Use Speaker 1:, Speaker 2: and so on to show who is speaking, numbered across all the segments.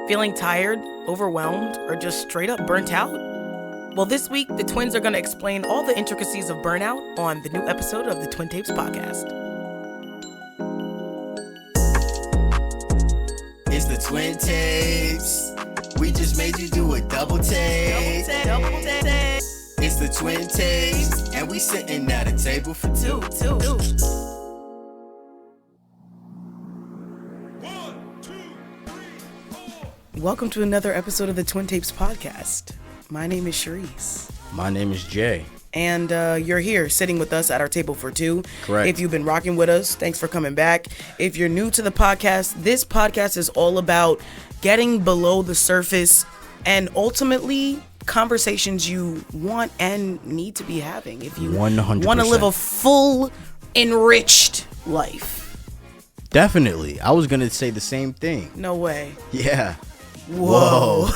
Speaker 1: Feeling tired, overwhelmed, or just straight up burnt out? Well, this week, the twins are going to explain all the intricacies of burnout on the new episode of the Twin Tapes podcast.
Speaker 2: It's the Twin Tapes. We just made you do a double take. It's the Twin Tapes, and we sitting at a table for two.
Speaker 1: Welcome to another episode of the Twin Tapes podcast. My name is Cherese.
Speaker 3: My name is Jay.
Speaker 1: And you're here sitting with us at our table for two.
Speaker 3: Correct.
Speaker 1: If you've been rocking with us, thanks for coming back. If you're new to the podcast, this podcast is all about getting below the surface and ultimately conversations you want and need to be having. If you
Speaker 3: 100%.
Speaker 1: want to live a full, enriched life.
Speaker 3: Definitely. I was going to say the same thing.
Speaker 1: No way.
Speaker 3: Yeah.
Speaker 1: Whoa.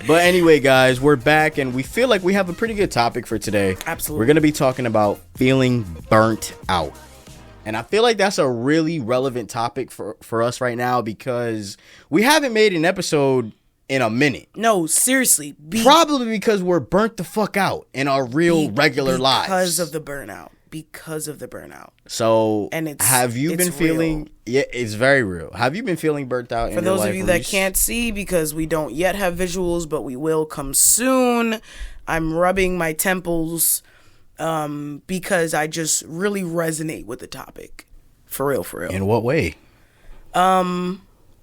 Speaker 3: But anyway, guys, we're back and we feel like we have a pretty good topic for today.
Speaker 1: Absolutely.
Speaker 3: We're going to be talking about feeling burnt out. And I feel like that's a really relevant topic for us right now because we haven't made an episode in a minute.
Speaker 1: No, seriously.
Speaker 3: Probably because we're burnt the fuck out in our regular lives.
Speaker 1: Because of the burnout.
Speaker 3: So,
Speaker 1: and it's,
Speaker 3: have you been feeling?
Speaker 1: Real.
Speaker 3: Yeah, it's very real. Have you been feeling burnt out?
Speaker 1: For those of you that can't see, because we don't yet have visuals, but we will come soon. I'm rubbing my temples, because I just really resonate with the topic. For real.
Speaker 3: In what way?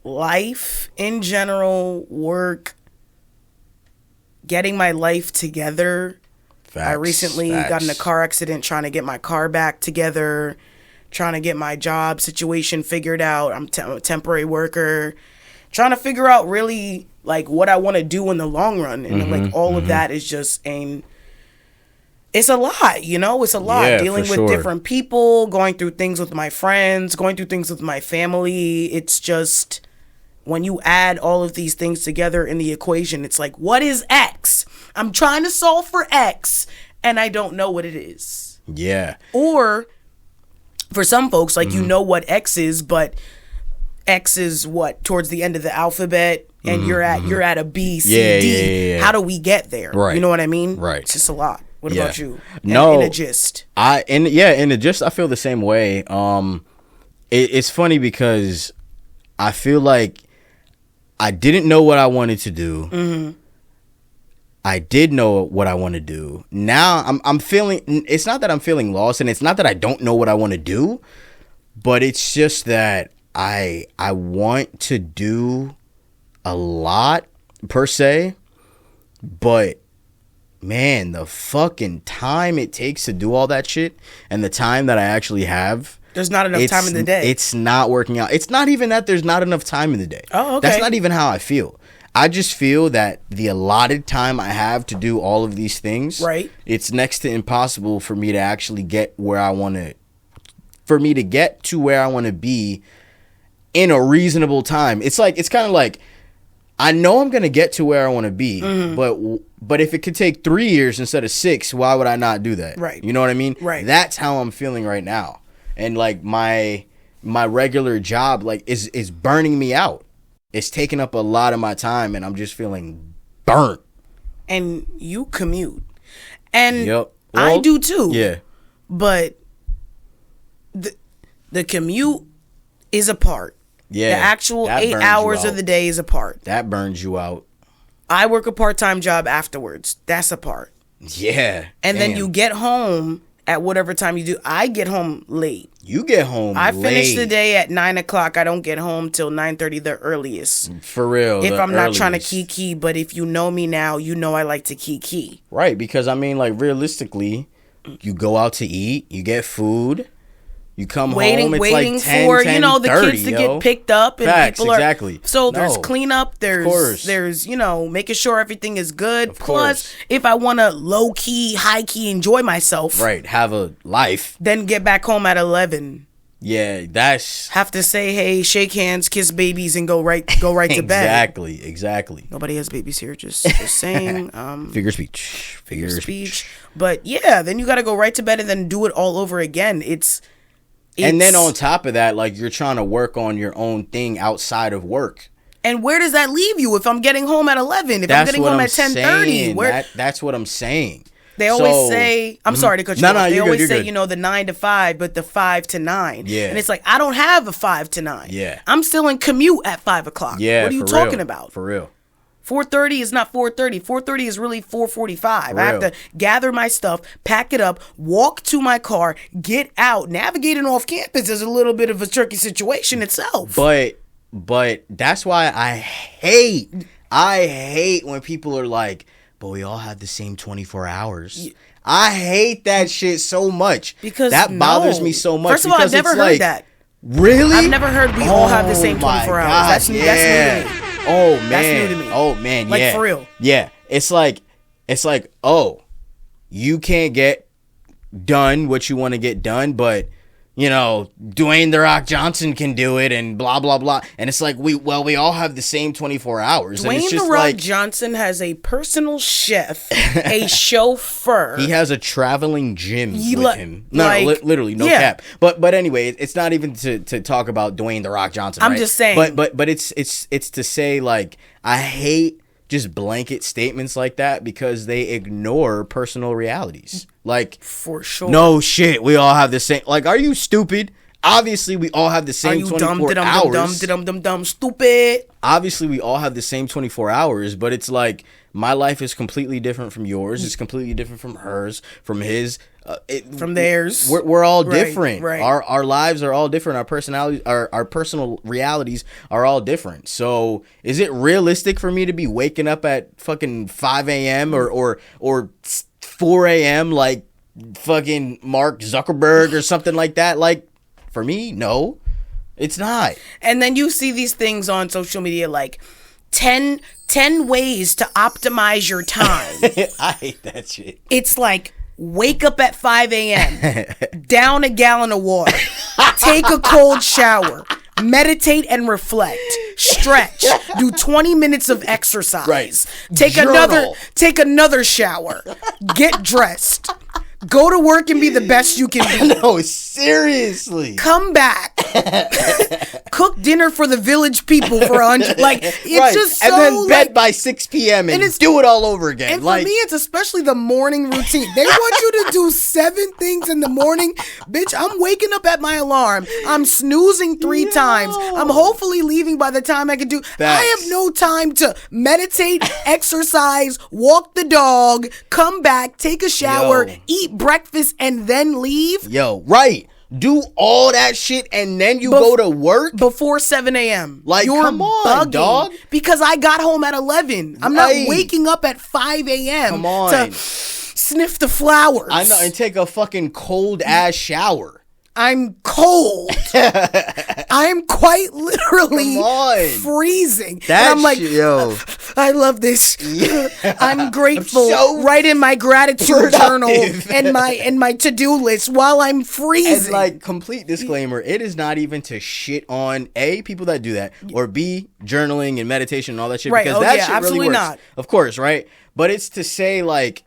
Speaker 1: Life in general, work, getting my life together. I recently got in a car accident trying to get my car back together, trying to get my job situation figured out. I'm a temporary worker, trying to figure out really like what I want to do in the long run. And all of that is just it's a lot, you know, it's a lot.
Speaker 3: Yeah,
Speaker 1: dealing with different people, going through things with my friends, going through things with my family. It's just when you add all of these things together in the equation, it's like, what is X? I'm trying to solve for X, and I don't know what it is.
Speaker 3: Yeah.
Speaker 1: Or for some folks, like, you know what X is, but X is what? Towards the end of the alphabet, and you're at a B, C, D.
Speaker 3: Yeah.
Speaker 1: How do we get there?
Speaker 3: Right.
Speaker 1: You know what I mean?
Speaker 3: Right.
Speaker 1: It's just a lot. What about you?
Speaker 3: No.
Speaker 1: In a gist.
Speaker 3: In a gist, I feel the same way. It's funny because I feel like I didn't know what I wanted to do. Mm-hmm. I did know what I want to do. Now I'm feeling, it's not that I'm feeling lost and it's not that I don't know what I want to do, but it's just that I want to do a lot per se, but man, the fucking time it takes to do all that shit and the time that I actually have,
Speaker 1: there's not enough time in the day.
Speaker 3: It's not working out. It's not even that there's not enough time in the day.
Speaker 1: Oh, okay.
Speaker 3: That's not even how I feel. I just feel that the allotted time I have to do all of these things,
Speaker 1: right,
Speaker 3: it's next to impossible for me to actually get where I want to, for me to get to where I want to be in a reasonable time. It's kind of like, I know I'm going to get to where I want to be, but if it could take 3 years instead of 6, why would I not do that?
Speaker 1: Right.
Speaker 3: You know what I mean?
Speaker 1: Right.
Speaker 3: That's how I'm feeling right now. And like my regular job like is burning me out. It's taking up a lot of my time and I'm just feeling burnt.
Speaker 1: And you commute. And
Speaker 3: well,
Speaker 1: I do too.
Speaker 3: Yeah.
Speaker 1: But the commute is a part.
Speaker 3: Yeah.
Speaker 1: The actual 8 hours of the day is a part.
Speaker 3: That burns you out.
Speaker 1: I work a part-time job afterwards. That's a part.
Speaker 3: Yeah.
Speaker 1: And then you get home at whatever time you do. I get home late.
Speaker 3: You get home
Speaker 1: I finish the day at 9 o'clock. I don't get home till 9:30, the earliest.
Speaker 3: For real.
Speaker 1: If I'm not trying to kiki, but if you know me now, you know I like to kiki.
Speaker 3: Right, because I mean, like, realistically, you go out to eat, you get food, you come home, it's
Speaker 1: waiting
Speaker 3: like 10,
Speaker 1: for
Speaker 3: 10,
Speaker 1: you know the
Speaker 3: 30,
Speaker 1: kids to get picked up, and
Speaker 3: Facts,
Speaker 1: people are
Speaker 3: exactly.
Speaker 1: So there's cleanup, there's you know making sure everything is good. Plus, if I want to low key, high key enjoy myself,
Speaker 3: right, have a life,
Speaker 1: then get back home at 11.
Speaker 3: Yeah, that's
Speaker 1: have to say hey, shake hands, kiss babies, and go right to bed.
Speaker 3: Exactly.
Speaker 1: Nobody has babies here. Just saying.
Speaker 3: Figure speech.
Speaker 1: But yeah, then you got to go right to bed and then do it all over again.
Speaker 3: And then on top of that, like, you're trying to work on your own thing outside of work.
Speaker 1: And where does that leave you if I'm getting home at 11? If I'm getting home at 10:30?
Speaker 3: That's what I'm saying.
Speaker 1: They always say, I'm sorry to cut you off. They always say,
Speaker 3: good.
Speaker 1: The 9 to 5, but the 5 to 9.
Speaker 3: Yeah.
Speaker 1: And it's like, I don't have a 5 to 9.
Speaker 3: Yeah.
Speaker 1: I'm still in commute at 5 o'clock.
Speaker 3: Yeah.
Speaker 1: What are you talking about?
Speaker 3: For real.
Speaker 1: 4:30 is not 4:30. 4:30 is really 4:45. I have to gather my stuff, pack it up, walk to my car, get out. Navigating off campus is a little bit of a tricky situation itself.
Speaker 3: But that's why I hate when people are like, but we all have the same 24 hours. I hate that shit so much.
Speaker 1: Because
Speaker 3: that bothers me so much.
Speaker 1: First of all, I've never heard that.
Speaker 3: Really?
Speaker 1: I've never heard we all have the same 24 hours. That's new to me.
Speaker 3: Oh man.
Speaker 1: That's new to me.
Speaker 3: Oh man, yeah.
Speaker 1: Like for real.
Speaker 3: Yeah. It's like, oh, you can't get done what you want to get done, but Dwayne "The Rock" Johnson can do it, and blah blah blah. And it's like we all have the same 24 hours.
Speaker 1: Dwayne
Speaker 3: and it's just
Speaker 1: "The Rock" Johnson has a personal chef, a chauffeur.
Speaker 3: He has a traveling gym with him. Literally, no cap. But anyway, it's not even to talk about Dwayne "The Rock" Johnson.
Speaker 1: I'm just saying.
Speaker 3: But it's to say, like, I hate just blanket statements like that because they ignore personal realities. Like,
Speaker 1: for sure.
Speaker 3: No shit, we all have the same. Like, are you stupid? Obviously, we all have the same 24 hours.
Speaker 1: Dumb, stupid.
Speaker 3: Obviously, we all have the same 24 hours, but it's like my life is completely different from yours. It's completely different from hers, from his,
Speaker 1: from theirs.
Speaker 3: We're all different.
Speaker 1: Right.
Speaker 3: Our lives are all different. Our personalities, our personal realities are all different. So, is it realistic for me to be waking up at fucking 5 a.m. or 4 a.m. like fucking Mark Zuckerberg or something like that? Like, for me, no, it's not.
Speaker 1: And then you see these things on social media like 10 ways to optimize your time.
Speaker 3: I hate that shit.
Speaker 1: It's like, wake up at 5 a.m., down a gallon of water, take a cold shower, meditate and reflect, stretch, do 20 minutes of exercise,
Speaker 3: right.
Speaker 1: take another shower, get dressed, go to work and be the best you can be.
Speaker 3: No, seriously.
Speaker 1: Come back. Cook dinner for the village people for 100. Like, it's just so.
Speaker 3: And then bed by 6 p.m. and do it all over again.
Speaker 1: And for me, it's especially the morning routine. They want you to do 7 things in the morning. Bitch, I'm waking up at my alarm. I'm snoozing 3 times. I'm hopefully leaving by the time I can do. I have no time to meditate, exercise, walk the dog, come back, take a shower, eat breakfast, and then leave.
Speaker 3: Right. Do all that shit and then you go to work
Speaker 1: before 7 a.m.
Speaker 3: Like,
Speaker 1: you're
Speaker 3: come on,
Speaker 1: bugging,
Speaker 3: dog.
Speaker 1: Because I got home at 11. I'm not waking up at 5 a.m. to sniff the flowers.
Speaker 3: I know, and take a fucking cold ass shower.
Speaker 1: I'm cold. I'm quite literally freezing. And I'm like, I love this. I'm grateful. Right in my gratitude journal and my to-do list while I'm freezing.
Speaker 3: And like, complete disclaimer, it is not even to shit on A, people that do that, or B, journaling and meditation and all that shit.
Speaker 1: Right.
Speaker 3: Because that shit
Speaker 1: absolutely
Speaker 3: really works.
Speaker 1: Not.
Speaker 3: Of course, right? But it's to say, like,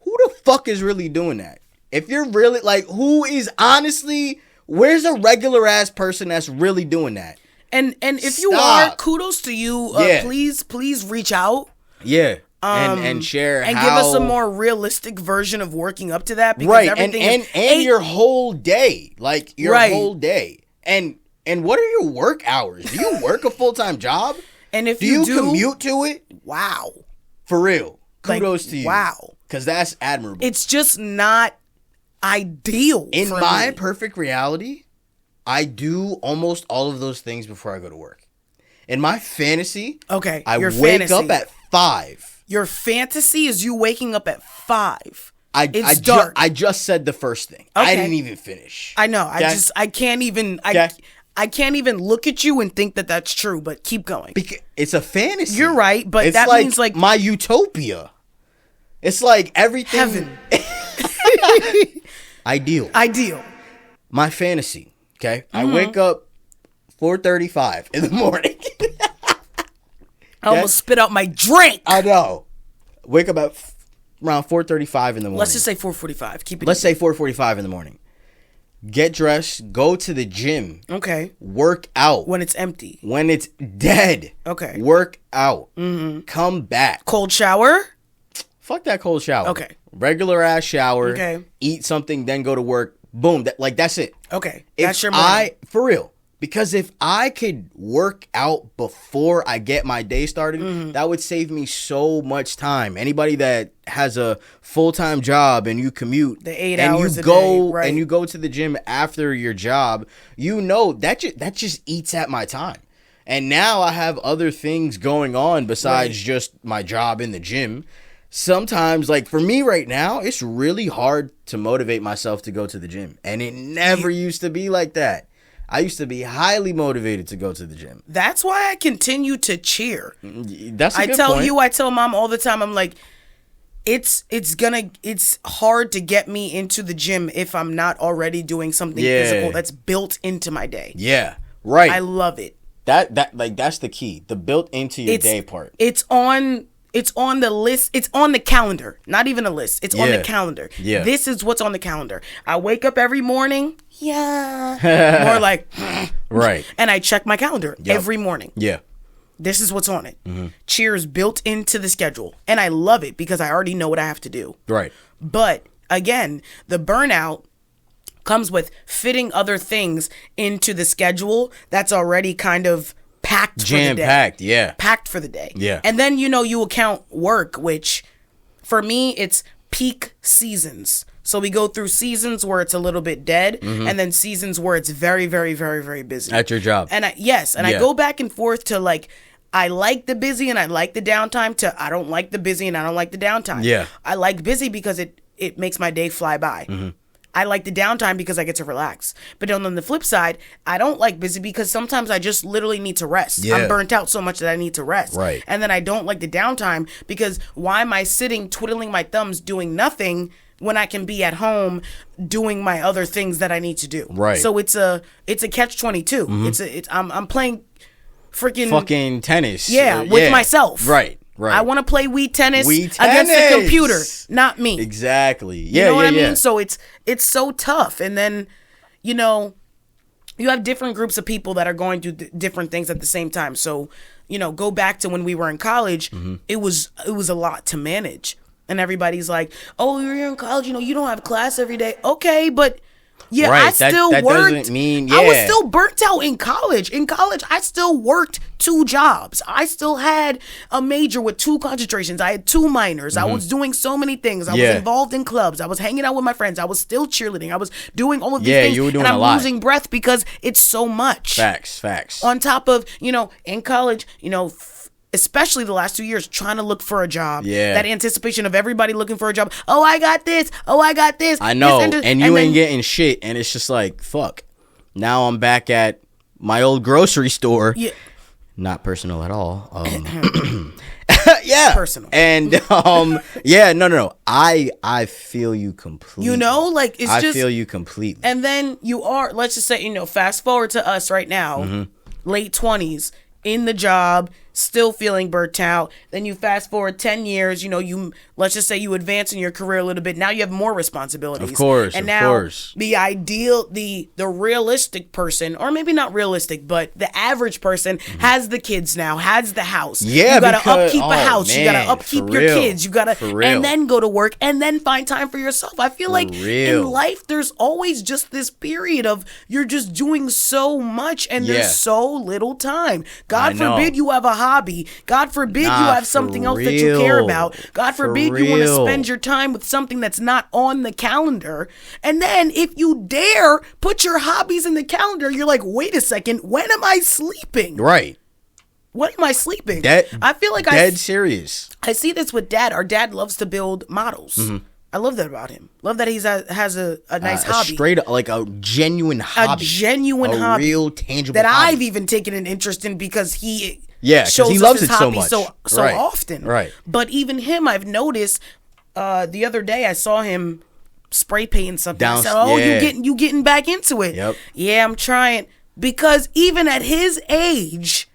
Speaker 3: who the fuck is really doing that? If you're really, like, who is honestly, where's a regular ass person that's really doing that?
Speaker 1: And if you are, kudos to you. Please reach out.
Speaker 3: Yeah. And share
Speaker 1: and give us a more realistic version of working up to that. Because
Speaker 3: right. And your whole day. Like, your whole day. And what are your work hours? Do you work a full-time job?
Speaker 1: And if
Speaker 3: do you commute to it?
Speaker 1: Wow.
Speaker 3: For real. Kudos to you.
Speaker 1: Wow.
Speaker 3: Because that's admirable.
Speaker 1: It's just not ideal.
Speaker 3: In my perfect reality, I do almost all of those things before I go to work. In my fantasy, I wake up at 5.
Speaker 1: Your fantasy is you waking up at 5.
Speaker 3: It's dark. I just said the first thing. I didn't even finish.
Speaker 1: I know. I can't even. I can't even look at you and think that that's true. But keep going.
Speaker 3: Because it's a fantasy.
Speaker 1: You're right, but that means like
Speaker 3: my utopia. It's like everything.
Speaker 1: Heaven.
Speaker 3: Ideal. My fantasy. Okay. I wake up 4:35 in the morning.
Speaker 1: I almost spit out my drink.
Speaker 3: I know. Wake up at around 4:35 in the morning.
Speaker 1: Let's just say 4:45.
Speaker 3: Let's say 4:45 in the morning. get dressed, go to the gym.
Speaker 1: Okay.
Speaker 3: Work out.
Speaker 1: When it's empty.
Speaker 3: When it's dead.
Speaker 1: Okay.
Speaker 3: Work out. Mm-hmm. Come back.
Speaker 1: Cold shower?
Speaker 3: Fuck that cold shower.
Speaker 1: Okay.
Speaker 3: Regular ass shower.
Speaker 1: Okay.
Speaker 3: Eat something, then go to work. Boom. That's it.
Speaker 1: Okay.
Speaker 3: That's your morning. For real. Because if I could work out before I get my day started, that would save me so much time. Anybody that has a full-time job and you commute,
Speaker 1: the 8 hours a day, right.
Speaker 3: and you go to the gym after your job, that just eats at my time. And now I have other things going on besides just my job in the gym. Sometimes, like for me right now, it's really hard to motivate myself to go to the gym. And it never used to be like that. I used to be highly motivated to go to the gym.
Speaker 1: That's why I continue to cheer.
Speaker 3: That's a good point.
Speaker 1: I tell Mom all the time, I'm like, it's hard to get me into the gym if I'm not already doing something physical that's built into my day.
Speaker 3: Yeah, right.
Speaker 1: I love it.
Speaker 3: That's the key. The built into your day part.
Speaker 1: It's on the list. It's on the calendar. Not even a list. It's on the calendar.
Speaker 3: Yeah.
Speaker 1: This is what's on the calendar. I wake up every morning. Yeah. More like.
Speaker 3: Right.
Speaker 1: And I check my calendar every morning.
Speaker 3: Yeah.
Speaker 1: This is what's on it. Cheers built into the schedule. And I love it because I already know what I have to do.
Speaker 3: Right.
Speaker 1: But again, the burnout comes with fitting other things into the schedule that's already kind of packed for the day.
Speaker 3: Jam-packed, yeah.
Speaker 1: Packed for the day.
Speaker 3: Yeah.
Speaker 1: And then, you account work, which for me, it's peak seasons. So we go through seasons where it's a little bit dead, and then seasons where it's very, very, very, very busy.
Speaker 3: At your job.
Speaker 1: And I go back and forth to like, I like the busy and I like the downtime to I don't like the busy and I don't like the downtime.
Speaker 3: Yeah.
Speaker 1: I like busy because it makes my day fly by. I like the downtime because I get to relax. But then on the flip side, I don't like busy because sometimes I just literally need to rest.
Speaker 3: Yeah.
Speaker 1: I'm burnt out so much that I need to rest.
Speaker 3: Right.
Speaker 1: And then I don't like the downtime because why am I sitting twiddling my thumbs doing nothing when I can be at home doing my other things that I need to do?
Speaker 3: Right.
Speaker 1: So it's a catch-22. I'm playing
Speaker 3: fucking tennis.
Speaker 1: With myself.
Speaker 3: Right. Right.
Speaker 1: I want to play Wii tennis against the computer, not me.
Speaker 3: Exactly.
Speaker 1: Yeah, you know what I mean? So it's so tough. And then, you have different groups of people that are going through different things at the same time. So, go back to when we were in college, it was a lot to manage. And everybody's like, "Oh, you're in college, you don't have class every day." Okay, but yeah, right. I still worked. Doesn't mean, I was still burnt out in college. In college, I still worked 2 jobs. I still had a major with 2 concentrations. I had 2 minors. I was doing so many things. I was involved in clubs. I was hanging out with my friends. I was still cheerleading. I was doing all of these things. You were doing and I'm losing breath because it's so much.
Speaker 3: Facts.
Speaker 1: On top of, in college, especially the last 2 years, trying to look for a job. Yeah. That anticipation of everybody looking for a job. Oh, I got this.
Speaker 3: I know. And you ain't getting shit. And it's just like, fuck. Now I'm back at my old grocery store. Yeah. Not personal at all. Yeah.
Speaker 1: Personal.
Speaker 3: And, no. I feel you completely.
Speaker 1: I
Speaker 3: feel you completely.
Speaker 1: And then let's just say, fast forward to us right now, late 20s, in the job, still feeling burnt out. Then you fast forward 10 years, let's just say you advance in your career a little bit. Now you have more responsibilities.
Speaker 3: Of course.
Speaker 1: The ideal, the realistic person, or maybe not realistic, but the average person has the kids now, has the house.
Speaker 3: Yeah,
Speaker 1: you gotta upkeep a house. You gotta upkeep your kids. You gotta, and then go to work and then find time for yourself. I feel like in life, there's always just this period of you're just doing so much and there's so little time. God forbid you have a hobby. God forbid you have something else that you care about. God forbid you want to spend your time with something that's not on the calendar. And then if you dare put your hobbies in the calendar, you're like, wait a second, when am I sleeping?
Speaker 3: Right.
Speaker 1: When am I sleeping?
Speaker 3: I feel like dead serious.
Speaker 1: I see this with Dad. Our dad loves to build models. I love that about him. Love that he has a nice hobby.
Speaker 3: Straight, like a genuine hobby.
Speaker 1: A
Speaker 3: real tangible
Speaker 1: that
Speaker 3: hobby.
Speaker 1: I've even taken an interest in because he
Speaker 3: shows
Speaker 1: he
Speaker 3: loves
Speaker 1: his
Speaker 3: it so much.
Speaker 1: so often.
Speaker 3: Right.
Speaker 1: But even him, I've noticed the other day I saw him spray painting something. I said, you getting back into it.
Speaker 3: Yep.
Speaker 1: Yeah, I'm trying. Because even at his age,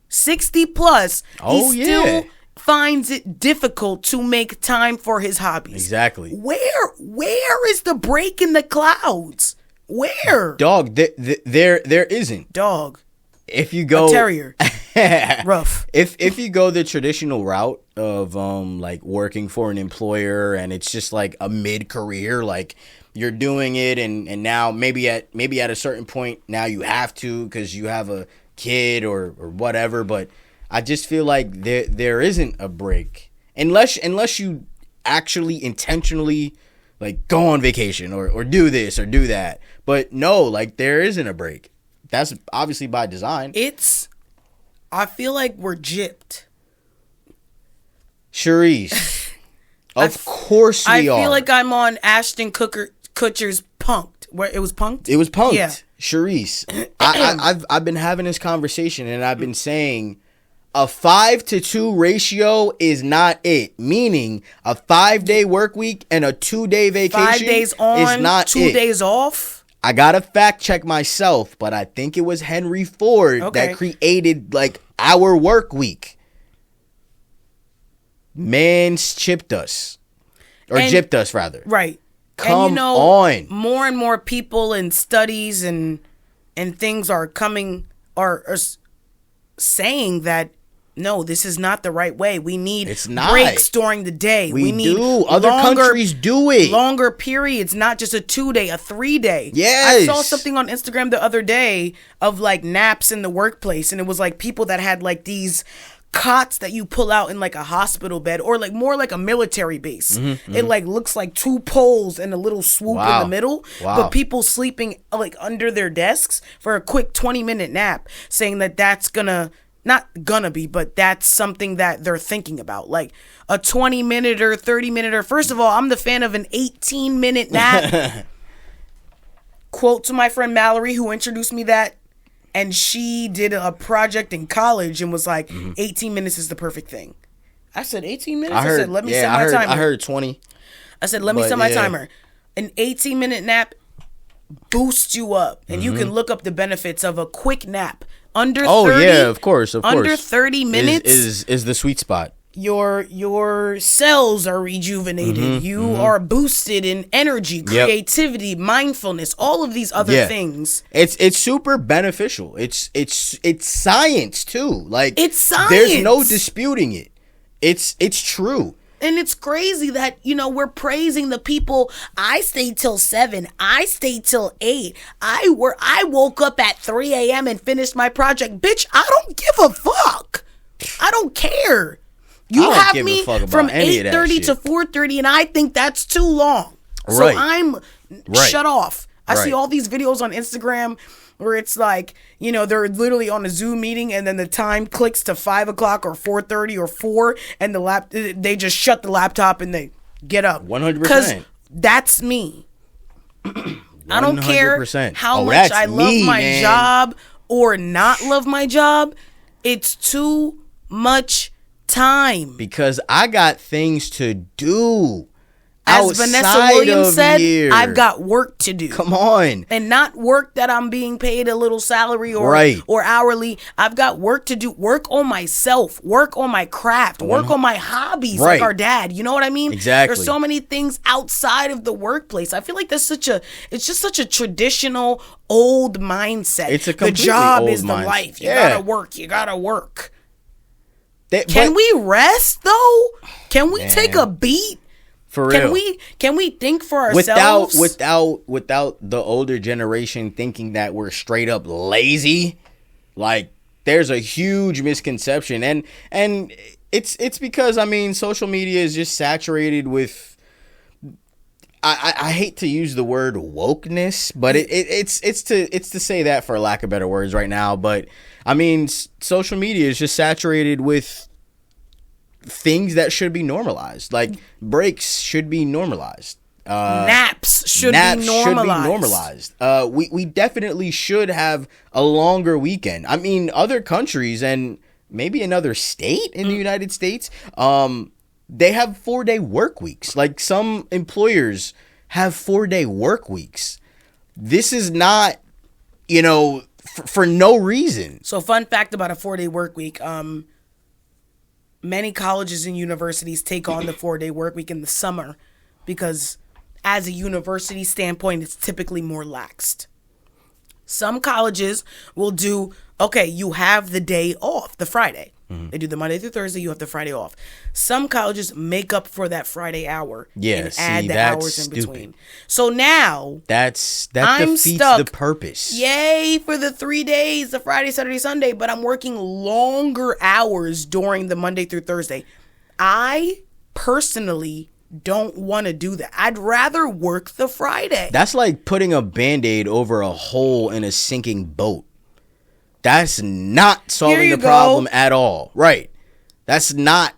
Speaker 1: 60 plus, he still finds it difficult to make time for his hobbies.
Speaker 3: Exactly.
Speaker 1: Where is the break in the clouds? Where?
Speaker 3: Dog, there isn't.
Speaker 1: Dog.
Speaker 3: If you go
Speaker 1: a terrier. Rough.
Speaker 3: If you go the traditional route of like working for an employer and it's just like a mid-career, like you're doing it and now maybe at a certain point now you have to because you have a kid or whatever, but I just feel like there isn't a break unless you actually intentionally like go on vacation or do this or do that. But no, like there isn't a break. That's obviously by design.
Speaker 1: I feel like we're gypped.
Speaker 3: Cherese. Of course we are.
Speaker 1: I feel like I'm on Ashton Kutcher's Punked. Where it was Punked?
Speaker 3: It was Punked.
Speaker 1: Yeah.
Speaker 3: Cherese. I've been having this conversation and I've been saying a 5-to-2 ratio is not it. Meaning a 5-day work week and a 2-day vacation
Speaker 1: 5 days on,
Speaker 3: is not
Speaker 1: 2 days off.
Speaker 3: I gotta fact check myself, but I think it was Henry Ford that created like our work week. Man's chipped us. Or gypped us rather.
Speaker 1: Right.
Speaker 3: Come on.
Speaker 1: More and more people and studies and things are saying that no, this is not the right way. We need breaks during the day. We need
Speaker 3: Other countries do it.
Speaker 1: Longer periods, not just a 2-day, a 3-day.
Speaker 3: Yes.
Speaker 1: I saw something on Instagram the other day of like naps in the workplace, and it was like people that had like these cots that you pull out in like a hospital bed or like more like a military base. It like looks like 2 poles and a little swoop in the middle, but people sleeping like under their desks for a quick 20-minute nap, saying that that's but that's something that they're thinking about. Like a 20-minute or 30-minute or first of all, I'm the fan of an 18-minute nap. Quote to my friend Mallory, who introduced me that, and she did a project in college and was like, 18 minutes is the perfect thing. I said, 18 minutes? I said, let me set my timer.
Speaker 3: I heard 20.
Speaker 1: I said, let me set my timer. An 18-minute nap boosts you up, and you can look up the benefits of a quick nap. Under 30,
Speaker 3: of course.
Speaker 1: Under 30 minutes
Speaker 3: is the sweet spot.
Speaker 1: Your cells are rejuvenated. You are boosted in energy, creativity, mindfulness, all of these other things.
Speaker 3: It's super beneficial. It's science too. Like
Speaker 1: it's science.
Speaker 3: There's no disputing it. It's true.
Speaker 1: And it's crazy that, we're praising the people. I stayed till 7. I stayed till 8. I woke up at 3 a.m. and finished my project. Bitch, I don't give a fuck. I don't care. You have me from 8:30 to 4:30, and I think that's too long. So I'm shut off. I see all these videos on Instagram where it's like, they're literally on a Zoom meeting and then the time clicks to 5 o'clock or 4:30 or 4 and they just shut the laptop and they get up.
Speaker 3: 100%.
Speaker 1: Because that's me. I don't care how much I love my job or not love my job. It's too much time.
Speaker 3: Because I got things to do.
Speaker 1: As Vanessa Williams said, I've got work to do.
Speaker 3: Come on.
Speaker 1: And not work that I'm being paid a little salary or hourly. I've got work to do. Work on myself. Work on my craft. Work on my hobbies like our dad. You know what I mean?
Speaker 3: Exactly.
Speaker 1: There's so many things outside of the workplace. I feel like it's just such a traditional old mindset.
Speaker 3: It's a completely
Speaker 1: the job
Speaker 3: old
Speaker 1: is the
Speaker 3: mindset.
Speaker 1: life. You gotta work. You gotta work. Can we rest though? Can we take a beat?
Speaker 3: For real.
Speaker 1: Can we think for ourselves?
Speaker 3: Without the older generation thinking that we're straight up lazy, like there's a huge misconception, and it's because social media is just saturated with. I hate to use the word wokeness, but it's to say that for lack of better words right now. But social media is just saturated with things that should be normalized, like breaks should be normalized.
Speaker 1: Naps should be normalized.
Speaker 3: We definitely should have a longer weekend. Other countries and maybe another state in the United States, they have 4-day work weeks. Like some employers have 4-day work weeks. This is not, for no reason.
Speaker 1: So fun fact about a 4-day work week. Many colleges and universities take on the 4-day work week in the summer because as a university standpoint, it's typically more laxed. Some colleges will do, okay, you have the day off, the Friday. They do the Monday through Thursday, you have the Friday off. Some colleges make up for that Friday hour and add the hours in between. So now that defeats the purpose. Yay for the 3 days, the Friday, Saturday, Sunday, but I'm working longer hours during the Monday through Thursday. I personally don't want to do that. I'd rather work the Friday.
Speaker 3: That's like putting a Band-Aid over a hole in a sinking boat. That's not solving the problem at all. Right. That's not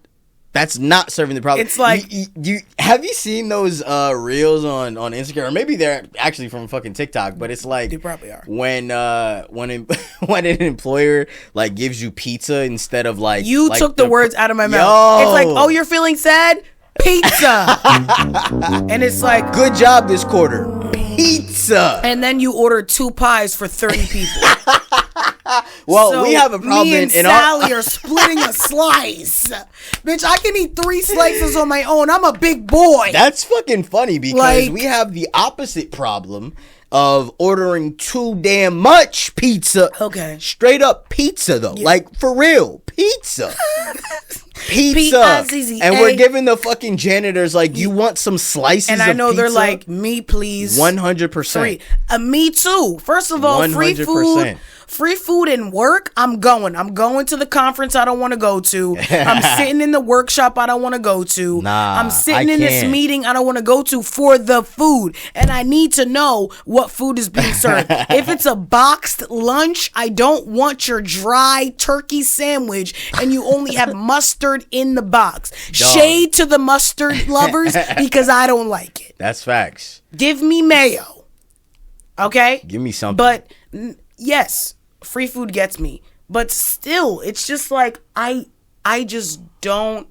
Speaker 3: serving the problem.
Speaker 1: It's like
Speaker 3: you have you seen those reels on Instagram? Or maybe they're actually from fucking TikTok, but it's like
Speaker 1: they probably are.
Speaker 3: When an employer like gives you pizza instead of like
Speaker 1: took the words out of my mouth. It's like, "Oh, you're feeling sad? Pizza." And it's like,
Speaker 3: "Good job this quarter. Pizza."
Speaker 1: And then you order 2 pies for 30 people.
Speaker 3: Well, so we have a problem.
Speaker 1: Me and Sally are splitting a slice. Bitch, I can eat 3 slices on my own. I'm a big boy.
Speaker 3: That's fucking funny because we have the opposite problem of ordering too damn much pizza.
Speaker 1: Okay.
Speaker 3: Straight up pizza, though. Yeah. Like, for real. Pizza. Pizza. And we're giving the fucking janitors, like, you want some slices of pizza?
Speaker 1: And I know they're like, me, please.
Speaker 3: 100%.
Speaker 1: Me, too. First of all, 100%. Free food and work, I'm going to the conference I don't want to go to. I'm sitting in the workshop I don't want to go to. I'm sitting in this meeting I don't want to go to for the food. And I need to know what food is being served. If it's a boxed lunch, I don't want your dry turkey sandwich and you only have mustard in the box. Dog. Shade to the mustard lovers because I don't like it.
Speaker 3: That's facts.
Speaker 1: Give me mayo. Okay?
Speaker 3: Give me something.
Speaker 1: But yes, free food gets me, but still, it's just like I just don't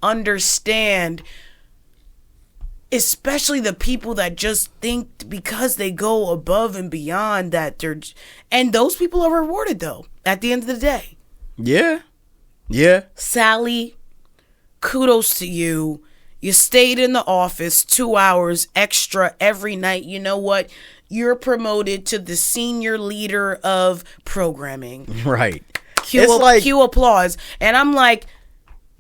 Speaker 1: understand, especially the people that just think because they go above and beyond that and those people are rewarded though at the end of the day.
Speaker 3: Yeah.
Speaker 1: Sally, kudos to you. You stayed in the office 2 hours extra every night. You know what? You're promoted to the senior leader of programming.
Speaker 3: Right.
Speaker 1: Cue applause. And I'm like,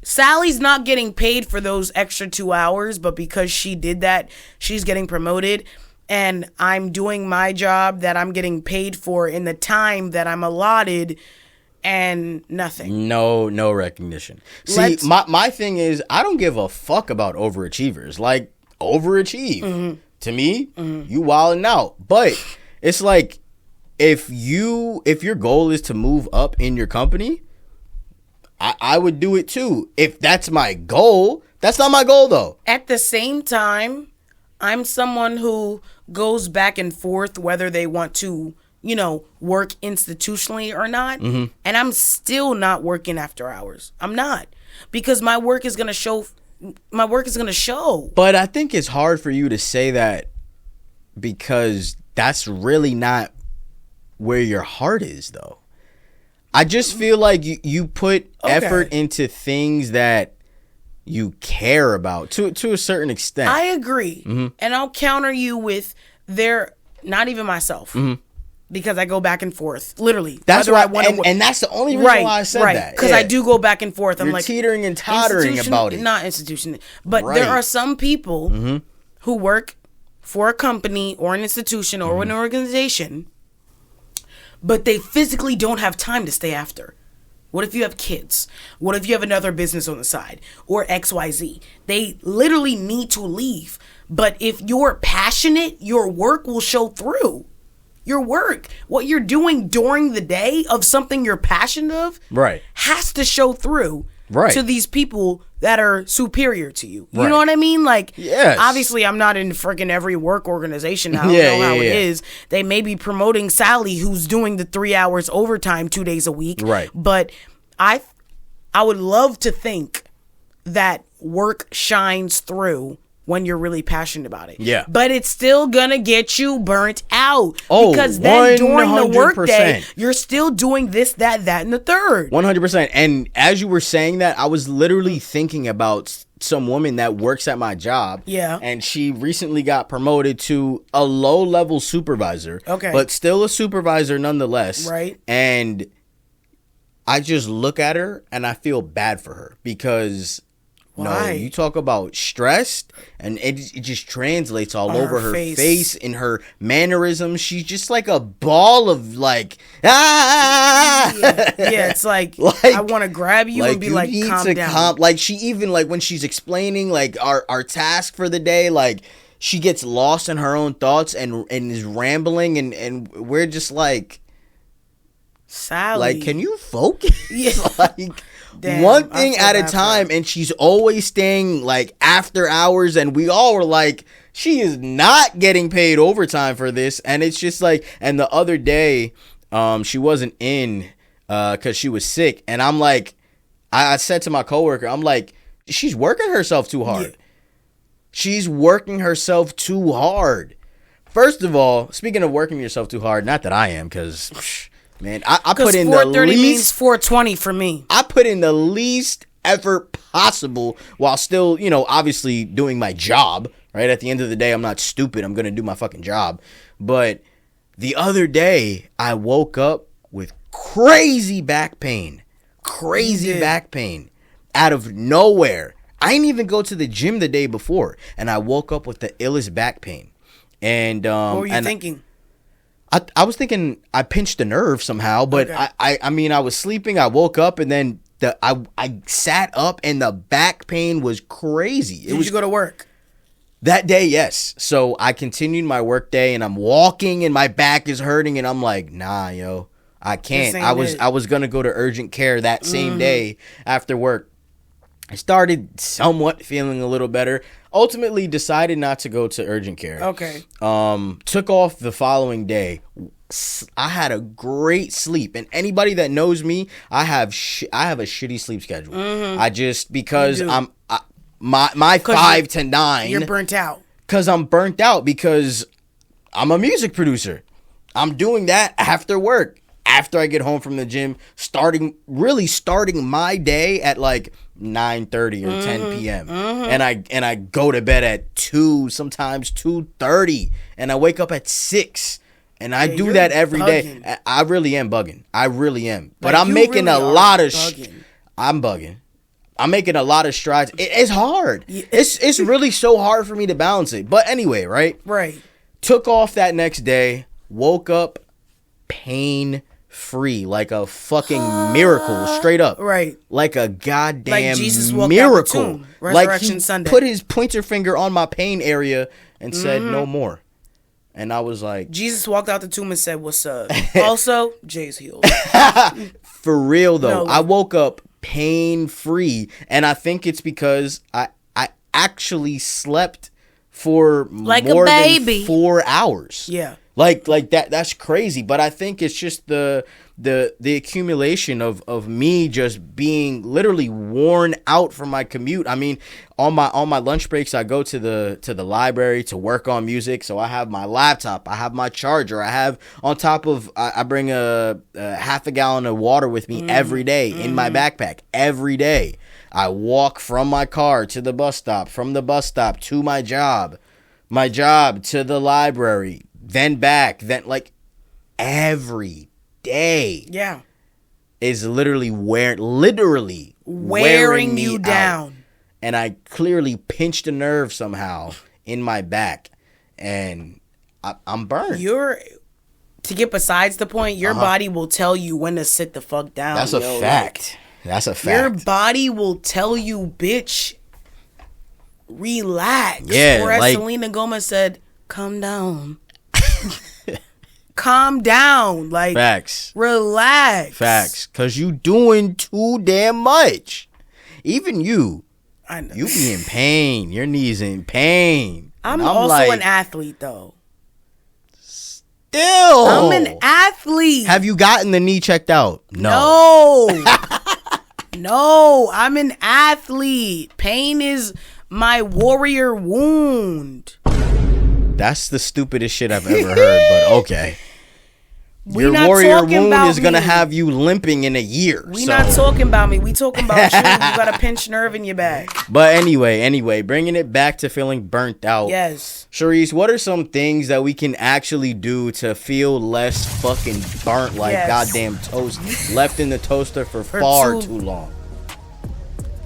Speaker 1: Sally's not getting paid for those extra 2 hours, but because she did that, she's getting promoted. And I'm doing my job that I'm getting paid for in the time that I'm allotted, and nothing. No
Speaker 3: recognition. See, my thing is, I don't give a fuck about overachievers. Like, overachieve. Mm-hmm. To me, you wilding out. But it's like, if your goal is to move up in your company, I would do it too. If that's my goal, that's not my goal though.
Speaker 1: At the same time, I'm someone who goes back and forth whether they want to, work institutionally or not. Mm-hmm. And I'm still not working after hours. I'm not. Because my work is going to show.
Speaker 3: But I think it's hard for you to say that because that's really not where your heart is, though. I just feel like you put effort into things that you care about to a certain extent.
Speaker 1: I agree. Mm-hmm. And I'll counter you with not even myself. Mm-hmm. Because I go back and forth, literally.
Speaker 3: That's why and that's the only reason why I said that.
Speaker 1: Because I do go back and forth. I'm
Speaker 3: You're teetering and tottering about it.
Speaker 1: Not institution, but there are some people who work for a company or an institution or an organization, but they physically don't have time to stay after. What if you have kids? What if you have another business on the side or XYZ? They literally need to leave. But if you're passionate, your work will show through. Your work, what you're doing during the day of something you're passionate of, has to show through to these people that are superior to you. You know what I mean? Like, obviously, I'm not in freaking every work organization. I don't know how it is. They may be promoting Sally, who's doing the 3 hours overtime 2 days a week.
Speaker 3: Right.
Speaker 1: But I would love to think that work shines through when you're really passionate about it.
Speaker 3: Yeah.
Speaker 1: But it's still gonna get you burnt out. Because then 100%. During the workday, you're still doing this, that, and the third.
Speaker 3: 100%. And as you were saying that, I was literally thinking about some woman that works at my job.
Speaker 1: Yeah.
Speaker 3: And she recently got promoted to a low-level supervisor. Okay. But still a supervisor nonetheless.
Speaker 1: Right.
Speaker 3: And I just look at her and I feel bad for her because...
Speaker 1: Why?
Speaker 3: No, you talk about stressed, and it just translates all over her face and her mannerisms. She's just like a ball of like,
Speaker 1: Yeah, it's like I want to grab you and be like, calm down.
Speaker 3: Like she even like when she's explaining like our task for the day, like she gets lost in her own thoughts and is rambling, and we're just like,
Speaker 1: Sally,
Speaker 3: like, can you focus?
Speaker 1: Yeah.
Speaker 3: Like. Damn, one thing at a time, and she's always staying like after hours, and we all were like, she is not getting paid overtime for this. And it's just like, and the other day she wasn't in because she was sick, and I'm like, I said to my coworker, I'm like, she's working herself too hard. Yeah. She's working herself too hard. First of all, speaking of working yourself too hard, not that I am, because man, I put in the least. 4:30
Speaker 1: means 4:20 for me.
Speaker 3: I put in the least effort possible while still, obviously doing my job, right? At the end of the day, I'm not stupid. I'm going to do my fucking job. But the other day, I woke up with crazy back pain. Back pain. Out of nowhere. I didn't even go to the gym the day before. And I woke up with the illest back pain. And
Speaker 1: what were you thinking?
Speaker 3: I was thinking I pinched a nerve somehow, but okay. I mean, I was sleeping. I woke up and then I sat up and the back pain was crazy.
Speaker 1: Did you go to work?
Speaker 3: That day, yes. So I continued my work day and I'm walking and my back is hurting and I'm like, nah, yo, I can't. I was going to go to urgent care that same day after work. I started somewhat feeling a little better. Ultimately decided not to go to urgent care.
Speaker 1: Okay.
Speaker 3: Took off the following day. I had a great sleep, and anybody that knows me, I have a shitty sleep schedule. Mm-hmm. I just because my 5 to 9.
Speaker 1: You're burnt out.
Speaker 3: Because I'm burnt out because I'm a music producer. I'm doing that after work. After I get home from the gym, starting my day at like 9:30 or 10 p.m. Mm-hmm. And I go to bed at 2, sometimes 2:30, and I wake up at 6. And I do that every day. I really am bugging. I really am. But I'm making a lot of I'm bugging. I'm making a lot of strides. It's hard. Yeah. It's really so hard for me to balance it. But anyway, right?
Speaker 1: Right.
Speaker 3: Took off that next day, woke up pain free, like a fucking miracle, straight up.
Speaker 1: Right.
Speaker 3: Like a goddamn
Speaker 1: like Jesus walked
Speaker 3: miracle.
Speaker 1: Out the tomb. Resurrection
Speaker 3: like he
Speaker 1: Sunday.
Speaker 3: Put his pointer finger on my pain area and said no more. And I was like,
Speaker 1: Jesus walked out the tomb and said, "What's up?" Also, Jay's healed.
Speaker 3: For real though, I woke up pain free, and I think it's because I actually slept for
Speaker 1: like
Speaker 3: more
Speaker 1: a baby.
Speaker 3: than 4 hours.
Speaker 1: Yeah.
Speaker 3: Like that. That's crazy. But I think it's just the accumulation of me just being literally worn out from my commute. I mean, on my lunch breaks, I go to the library to work on music. So I have my laptop, I have my charger, I have on top of I bring a half a gallon of water with me every day in my backpack every day. I walk from my car to the bus stop, from the bus stop to my job to the library. Then back, then like every day.
Speaker 1: Yeah.
Speaker 3: Is literally wearing you down. Out. And I clearly pinched a nerve somehow in my back. And I'm burned.
Speaker 1: To get besides the point, your body will tell you when to sit the fuck down.
Speaker 3: That's a fact. That's a fact.
Speaker 1: Your body will tell you, bitch, relax.
Speaker 3: Yeah.
Speaker 1: Or as Selena Gomez said, calm down. Calm down. Like,
Speaker 3: facts.
Speaker 1: Relax.
Speaker 3: Facts. Because you doing too damn much. Even you.
Speaker 1: I know.
Speaker 3: You be in pain. Your knee's in pain.
Speaker 1: I'm also like, an athlete, though.
Speaker 3: Still.
Speaker 1: I'm an athlete.
Speaker 3: Have you gotten the knee checked out? No.
Speaker 1: No, I'm an athlete. Pain is my warrior wound.
Speaker 3: That's the stupidest shit I've ever heard, but okay. Your warrior wound is going to have you limping in a year.
Speaker 1: We not talking about me. We talking about you. You got a pinched nerve in your back.
Speaker 3: But anyway, bringing it back to feeling burnt out.
Speaker 1: Yes.
Speaker 3: Cherese, what are some things that we can actually do to feel less fucking burnt like goddamn toast left in the toaster for far too long?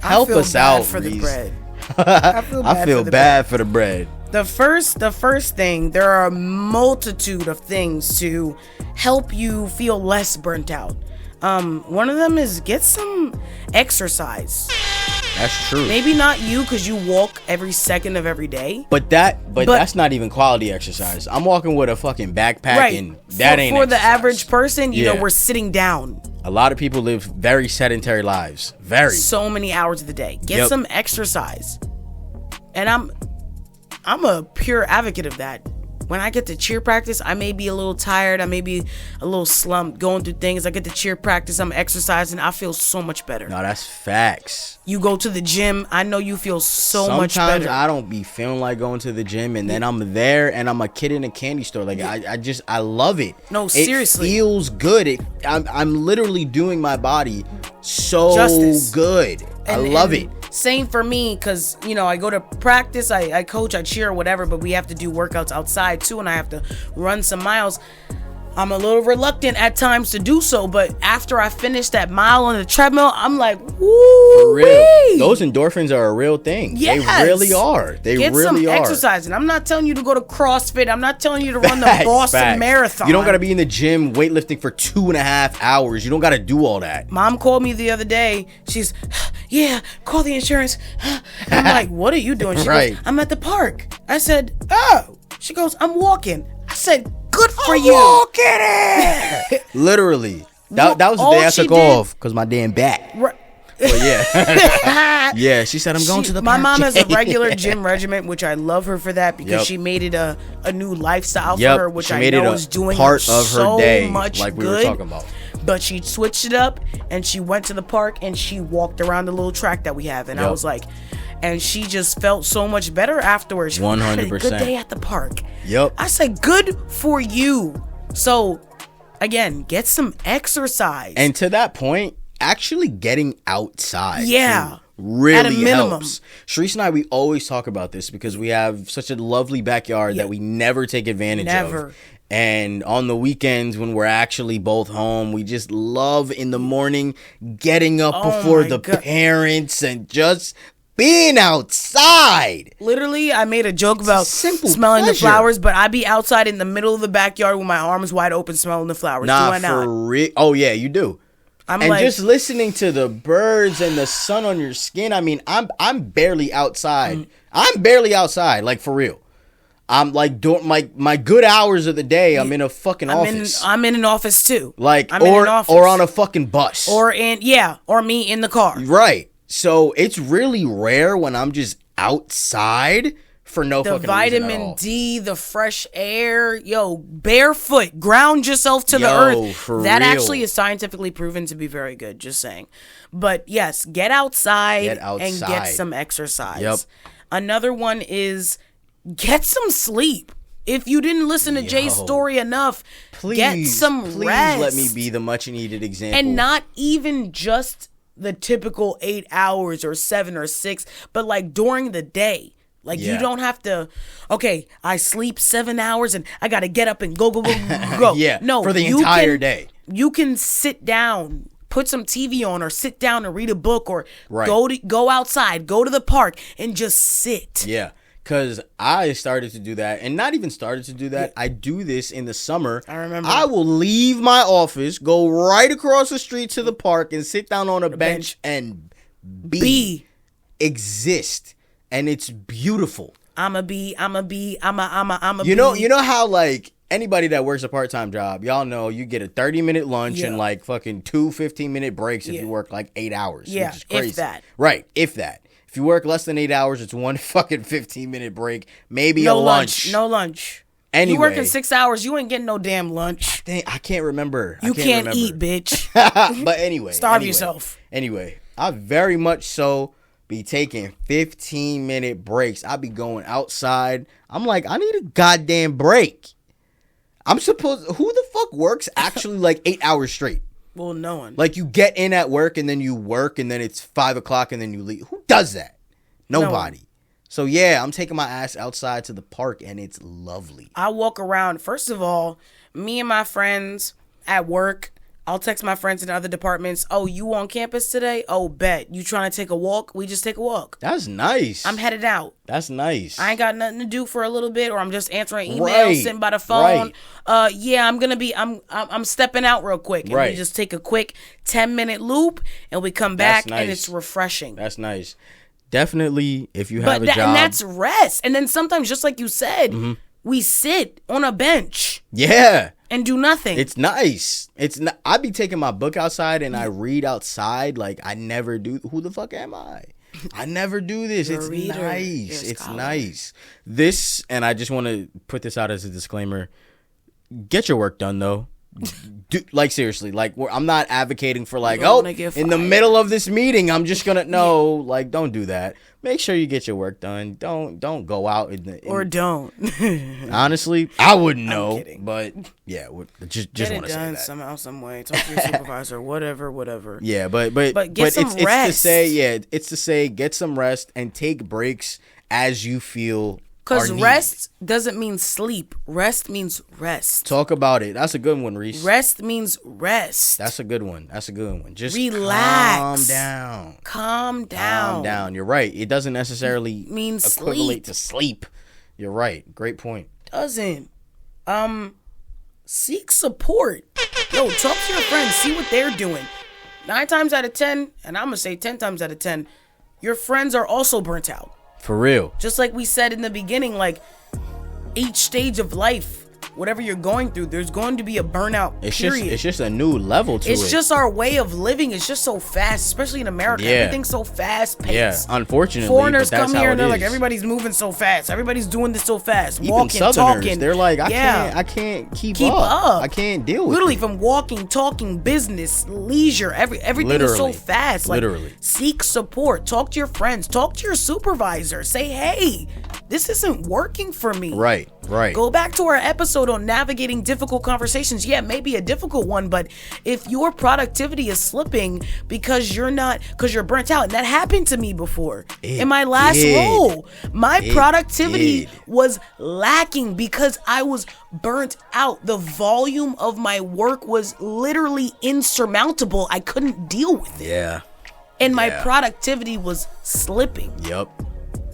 Speaker 3: Help us out,
Speaker 1: for the bread.
Speaker 3: I feel bad for the bread.
Speaker 1: The first thing, there are a multitude of things to help you feel less burnt out. One of them is get some exercise.
Speaker 3: That's true.
Speaker 1: Maybe not you, because you walk every second of every day.
Speaker 3: But that's not even quality exercise. I'm walking with a fucking backpack, and that ain't
Speaker 1: for
Speaker 3: exercise.
Speaker 1: The average person. You know, we're sitting down.
Speaker 3: A lot of people live very sedentary lives.
Speaker 1: So many hours of the day. Get some exercise. And I'm a pure advocate of that. When I get to cheer practice, I may be a little tired. I may be a little slumped, going through things. I get to cheer practice. I'm exercising. I feel so much better.
Speaker 3: No, that's facts.
Speaker 1: You go to the gym. I know you feel so much better.
Speaker 3: Sometimes I don't be feeling like going to the gym, and then I'm there, and I'm a kid in a candy store. Like I love it.
Speaker 1: No, seriously,
Speaker 3: it feels good. I'm literally doing my body so
Speaker 1: justice.
Speaker 3: Good. I love it.
Speaker 1: Same for me, because, you know, I go to practice, I coach, I cheer, whatever, but we have to do workouts outside too, and I have to run some miles. I'm a little reluctant at times to do so, but after I finish that mile on the treadmill, I'm like, woo!
Speaker 3: For real. Those endorphins are a real thing.
Speaker 1: Yes.
Speaker 3: They really are.
Speaker 1: Get some exercise. And I'm not telling you to go to CrossFit. I'm not telling you to run the Boston Marathon.
Speaker 3: You don't got to be in the gym weightlifting for 2.5 hours. You don't got to do all that.
Speaker 1: Mom called me the other day. She's, yeah, call the insurance. I'm like, what are you doing? She goes, I'm at the park. I said, oh. She goes, I'm walking. I said, good for you.
Speaker 3: Walking it. Literally. That was the day I took off because my damn back. Right. Well, yeah. Yeah, she said, I'm going to the
Speaker 1: My
Speaker 3: park.
Speaker 1: mom has a regular gym regimen, which I love her for that, because she made it a new lifestyle for her, which I know is doing
Speaker 3: part of
Speaker 1: so
Speaker 3: her day,
Speaker 1: much
Speaker 3: like we
Speaker 1: good.
Speaker 3: were talking about.
Speaker 1: But she switched it up, and she went to the park, and she walked around the little track that we have, and I was like, and she just felt so much better afterwards.
Speaker 3: 100%.
Speaker 1: Good day at the park.
Speaker 3: Yep.
Speaker 1: I said, good for you. So, again, get some exercise.
Speaker 3: And to that point, actually getting outside.
Speaker 1: Yeah.
Speaker 3: Really
Speaker 1: at a minimum.
Speaker 3: helps. Cherese and I, we always talk about this because we have such a lovely backyard that we never take advantage of. And on the weekends when we're actually both home, we just love in the morning getting up before the parents and just being outside.
Speaker 1: Literally, I made a joke about smelling the flowers, but I be outside in the middle of the backyard with my arms wide open smelling the flowers.
Speaker 3: Nah,
Speaker 1: do I not?
Speaker 3: for real. Oh, yeah, you do. And like, just listening to the birds and the sun on your skin. I mean, I'm barely outside. I'm barely outside, like, for real. I'm like doing my good hours of the day. I'm in a fucking office.
Speaker 1: I'm in an office too.
Speaker 3: Like, or on a fucking bus.
Speaker 1: Or me in the car.
Speaker 3: Right. So it's really rare when I'm just outside for no fucking reason at all. The vitamin
Speaker 1: D, the fresh air, barefoot, ground yourself to the earth.
Speaker 3: For
Speaker 1: that
Speaker 3: real.
Speaker 1: Actually is scientifically proven to be very good, just saying. But yes, get outside and get some exercise.
Speaker 3: Yep.
Speaker 1: Another one is get some sleep. If you didn't listen to Jay's story enough, get some rest.
Speaker 3: Please let me be the much needed example.
Speaker 1: And not even just the typical 8 hours or 7 or 6, but like during the day. Like, you don't have to, I sleep 7 hours and I got to get up and go.
Speaker 3: Yeah,
Speaker 1: no,
Speaker 3: for the entire day.
Speaker 1: You can sit down, put some TV on, or sit down and read a book, or go outside, go to the park and just sit.
Speaker 3: Yeah, because I started to do that, and not even started to do that. I do this in the summer.
Speaker 1: I remember.
Speaker 3: I will leave my office, go right across the street to the park, and sit down on a bench and exist. And it's beautiful.
Speaker 1: I'm a bee.
Speaker 3: You know how, like, anybody that works a part-time job, y'all know you get a 30-minute lunch and like fucking 2 15-minute breaks if you work like 8 hours.
Speaker 1: Yeah,
Speaker 3: which is crazy.
Speaker 1: if that.
Speaker 3: Right, if that. If you work less than 8 hours, it's one fucking 15-minute break, maybe a lunch.
Speaker 1: No lunch.
Speaker 3: Anyway,
Speaker 1: you working 6 hours, you ain't getting no damn lunch.
Speaker 3: I can't remember.
Speaker 1: You can't eat, bitch.
Speaker 3: But anyway.
Speaker 1: Starve yourself.
Speaker 3: Anyway, I very much so be taking 15-minute breaks. I be going outside. I'm like, I need a goddamn break. Who the fuck works actually like 8 hours straight?
Speaker 1: Well, no one.
Speaker 3: Like, you get in at work and then you work and then it's 5 o'clock and then you leave. Who does that? Nobody. No. So, yeah, I'm taking my ass outside to the park and it's lovely.
Speaker 1: I walk around. First of all, me and my friends at work, I'll text my friends in other departments. Oh, you on campus today? Oh, bet. You trying to take a walk? We just take a walk.
Speaker 3: That's nice.
Speaker 1: I'm headed out.
Speaker 3: That's nice.
Speaker 1: I ain't got nothing to do for a little bit, or I'm just answering emails, sitting by the phone. Right. Yeah, I'm stepping out real quick. And we just take a quick 10-minute loop, and we come back, and it's refreshing.
Speaker 3: That's nice. Definitely, if you have a job.
Speaker 1: And that's rest. And then sometimes, just like you said, we sit on a bench.
Speaker 3: Yeah.
Speaker 1: And do nothing.
Speaker 3: It's nice. I be taking my book outside and I read outside. Like, I never do. Who the fuck am I? I never do this. It's nice. It's nice. This, and I just want to put this out as a disclaimer. Get your work done, though. Like, seriously, like, I'm not advocating for like, in the middle of this meeting, I'm just gonna like, don't do that. Make sure you get your work done. Don't go out
Speaker 1: or don't.
Speaker 3: Honestly, I wouldn't know, but yeah, just want to say that
Speaker 1: somehow, some way. Talk to your supervisor, whatever.
Speaker 3: Yeah, but
Speaker 1: get some rest.
Speaker 3: It's to say, get some rest and take breaks as you feel.
Speaker 1: Because rest doesn't mean sleep. Rest means rest.
Speaker 3: Talk about it. That's a good one, Reese.
Speaker 1: Rest means rest.
Speaker 3: That's a good one. Just
Speaker 1: relax.
Speaker 3: Calm down. You're right. It doesn't necessarily
Speaker 1: mean
Speaker 3: equivalent to sleep. You're right. Great point.
Speaker 1: Doesn't. Seek support. Yo, talk to your friends. See what they're doing. 9 times out of 10, and I'm going to say 10 times out of 10, your friends are also burnt out.
Speaker 3: For real.
Speaker 1: Just like we said in the beginning, like, each stage of life, whatever you're going through, there's going to be a burnout period.
Speaker 3: It's just a new level to it.
Speaker 1: It's just our way of living. It's just so fast, especially in America. Yeah. Everything's so fast paced.
Speaker 3: Yeah, unfortunately.
Speaker 1: Foreigners come here and they're like, everybody's moving so fast. Everybody's doing this so fast.
Speaker 3: Even
Speaker 1: walking,
Speaker 3: Southerners,
Speaker 1: talking.
Speaker 3: They're like, I can't keep up. I can't deal with
Speaker 1: Literally
Speaker 3: it.
Speaker 1: From walking, talking, business, leisure, everything is so fast. Like, literally. Seek support. Talk to your friends. Talk to your supervisor. Say, hey, this isn't working for me.
Speaker 3: Right.
Speaker 1: Go back to our episode on navigating difficult conversations. Yeah, maybe a difficult one, but if your productivity is slipping because you're burnt out, and that happened to me before in my last role, my productivity was lacking because I was burnt out. The volume of my work was literally insurmountable. I couldn't deal with it.
Speaker 3: Yeah.
Speaker 1: And my productivity was slipping.
Speaker 3: Yep.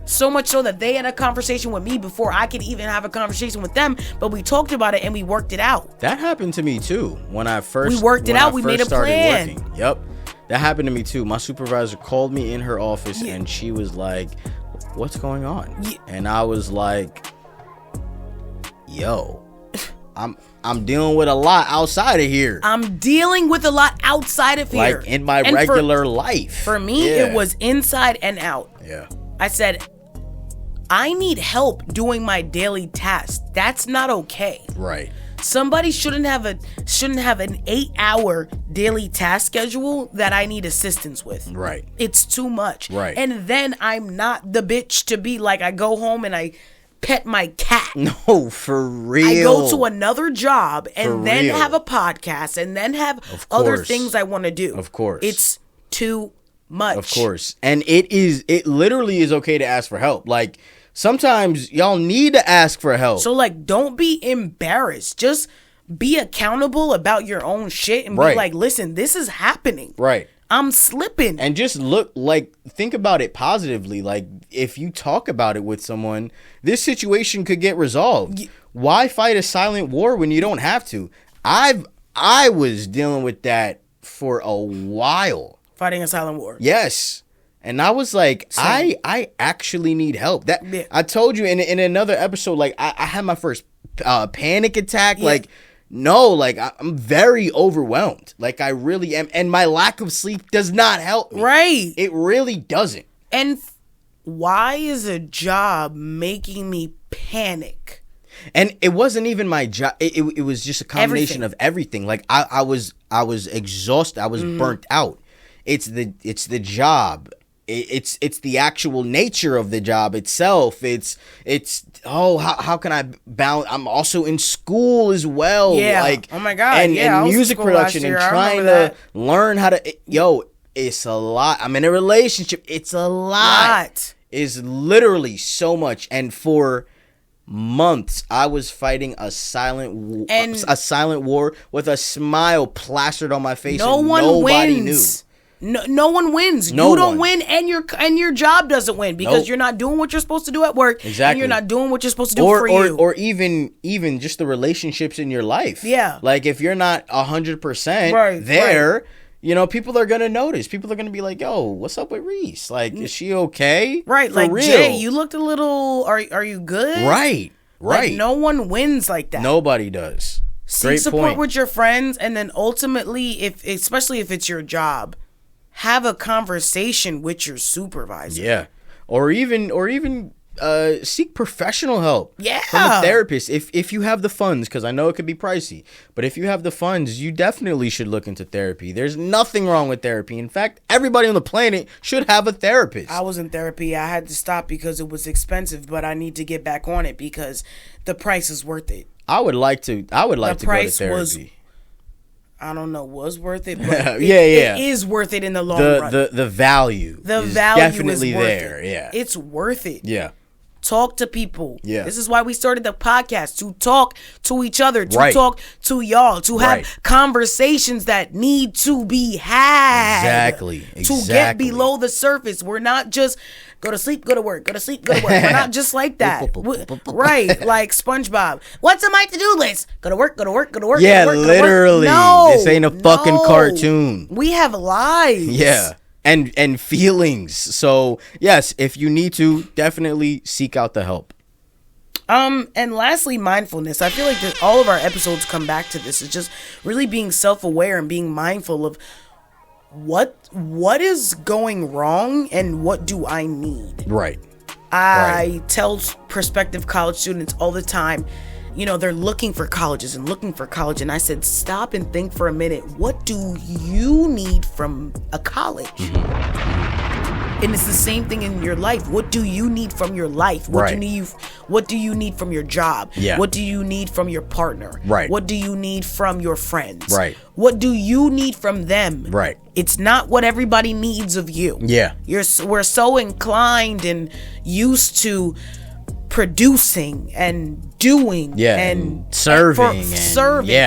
Speaker 1: So much so that they had a conversation with me before I could even have a conversation with them. But we talked about it and we worked it out.
Speaker 3: That happened to me too. When I first
Speaker 1: we worked it out. We made a plan.
Speaker 3: Working. Yep. That happened to me too. My supervisor called me in her office and she was like, "What's going on?" Yeah. And I was like, "Yo, I'm dealing with a lot outside of here.
Speaker 1: I'm dealing with a lot outside of here.
Speaker 3: Like in my regular life.
Speaker 1: For me, it was inside and out.
Speaker 3: Yeah.
Speaker 1: I said, I need help doing my daily tasks. That's not okay.
Speaker 3: Right.
Speaker 1: Somebody shouldn't have an 8-hour daily task schedule that I need assistance with.
Speaker 3: Right.
Speaker 1: It's too much.
Speaker 3: Right.
Speaker 1: And then I'm not the bitch to be like, I go home and I pet my cat.
Speaker 3: No, for real.
Speaker 1: I go to another job and then have a podcast and then have other things I want to do.
Speaker 3: Of course.
Speaker 1: It's too much.
Speaker 3: Of course. And it literally is okay to ask for help. Like, sometimes y'all need to ask for help.
Speaker 1: So, like, don't be embarrassed. Just be accountable about your own shit and be like, listen, this is happening.
Speaker 3: Right.
Speaker 1: I'm slipping.
Speaker 3: And just think about it positively. Like, if you talk about it with someone, this situation could get resolved. Why fight a silent war when you don't have to? I was dealing with that for a while.
Speaker 1: Fighting a silent war.
Speaker 3: Yes. And I was like, I actually need help. I told you in another episode, like, I had my first panic attack. Yeah. Like, no, like, I'm very overwhelmed. Like, I really am. And my lack of sleep does not help me.
Speaker 1: Right.
Speaker 3: It really doesn't.
Speaker 1: And why is a job making me panic?
Speaker 3: And it wasn't even my job. It was just a combination of everything. Like, I was exhausted. I was burnt out. It's the job. it's the actual nature of the job itself. It's how can I balance? I'm also in school as well.
Speaker 1: Yeah.
Speaker 3: Like,
Speaker 1: oh my God.
Speaker 3: And music production and trying to learn how to. It's a lot. I'm in a relationship. It's a lot. It's literally so much. And for months, I was fighting a silent war with a smile plastered on my face. Nobody knew.
Speaker 1: No one wins. You don't win, and your job doesn't win because you're not doing what you're supposed to do at work.
Speaker 3: Exactly.
Speaker 1: And you're not doing what you're supposed to do for you.
Speaker 3: Or even just the relationships in your life.
Speaker 1: Yeah.
Speaker 3: Like if you're not 100% there, people are gonna notice. People are gonna be like, "Yo, what's up with Reese? Like, is she okay?"
Speaker 1: Right.
Speaker 3: For
Speaker 1: like
Speaker 3: real.
Speaker 1: Jay, you looked a little. Are you good?
Speaker 3: Right.
Speaker 1: Like, no one wins like that.
Speaker 3: Nobody does.
Speaker 1: Seek support with your friends, and then ultimately, especially if it's your job, have a conversation with your supervisor.
Speaker 3: Yeah. Or even seek professional help.
Speaker 1: Yeah.
Speaker 3: From a therapist if you have the funds, because I know it could be pricey. But if you have the funds, you definitely should look into therapy. There's nothing wrong with therapy. In fact, everybody on the planet should have a therapist.
Speaker 1: I was in therapy. I had to stop because it was expensive, but I need to get back on it because the price is worth it.
Speaker 3: I would like to go to therapy.
Speaker 1: I don't know, was worth it, but
Speaker 3: it
Speaker 1: is worth it in the long run.
Speaker 3: The value.
Speaker 1: The
Speaker 3: is
Speaker 1: value
Speaker 3: definitely
Speaker 1: is worth
Speaker 3: there.
Speaker 1: it.
Speaker 3: Yeah.
Speaker 1: It's worth it.
Speaker 3: Yeah.
Speaker 1: Talk to people.
Speaker 3: Yeah.
Speaker 1: This is why we started the podcast, to talk to each other, to talk to y'all, to have conversations that need to be had.
Speaker 3: Exactly.
Speaker 1: To get below the surface. We're not just go to sleep, go to work, go to sleep, go to work. We're not just like that. Right. Like SpongeBob. What's on my to-do list? Go to work, go to work, go to work.
Speaker 3: Yeah,
Speaker 1: go to work,
Speaker 3: literally.
Speaker 1: Go to work. No,
Speaker 3: this ain't a fucking cartoon.
Speaker 1: We have lives.
Speaker 3: Yeah. And feelings. So yes, if you need to, definitely seek out the help.
Speaker 1: And lastly, mindfulness. I feel like that all of our episodes come back to this. It's just really being self-aware and being mindful of what is going wrong and what do I need.
Speaker 3: Right.
Speaker 1: I tell prospective college students all the time, they're looking for colleges and looking for college. And I said, stop and think for a minute. What do you need from a college? Mm-hmm. And it's the same thing in your life. What do you need from your life? What do you need from your job?
Speaker 3: Yeah.
Speaker 1: What do you need from your partner?
Speaker 3: Right.
Speaker 1: What do you need from your friends?
Speaker 3: Right.
Speaker 1: What do you need from them?
Speaker 3: Right.
Speaker 1: It's not what everybody needs of you.
Speaker 3: Yeah.
Speaker 1: We're so inclined and used to producing and doing and
Speaker 3: serving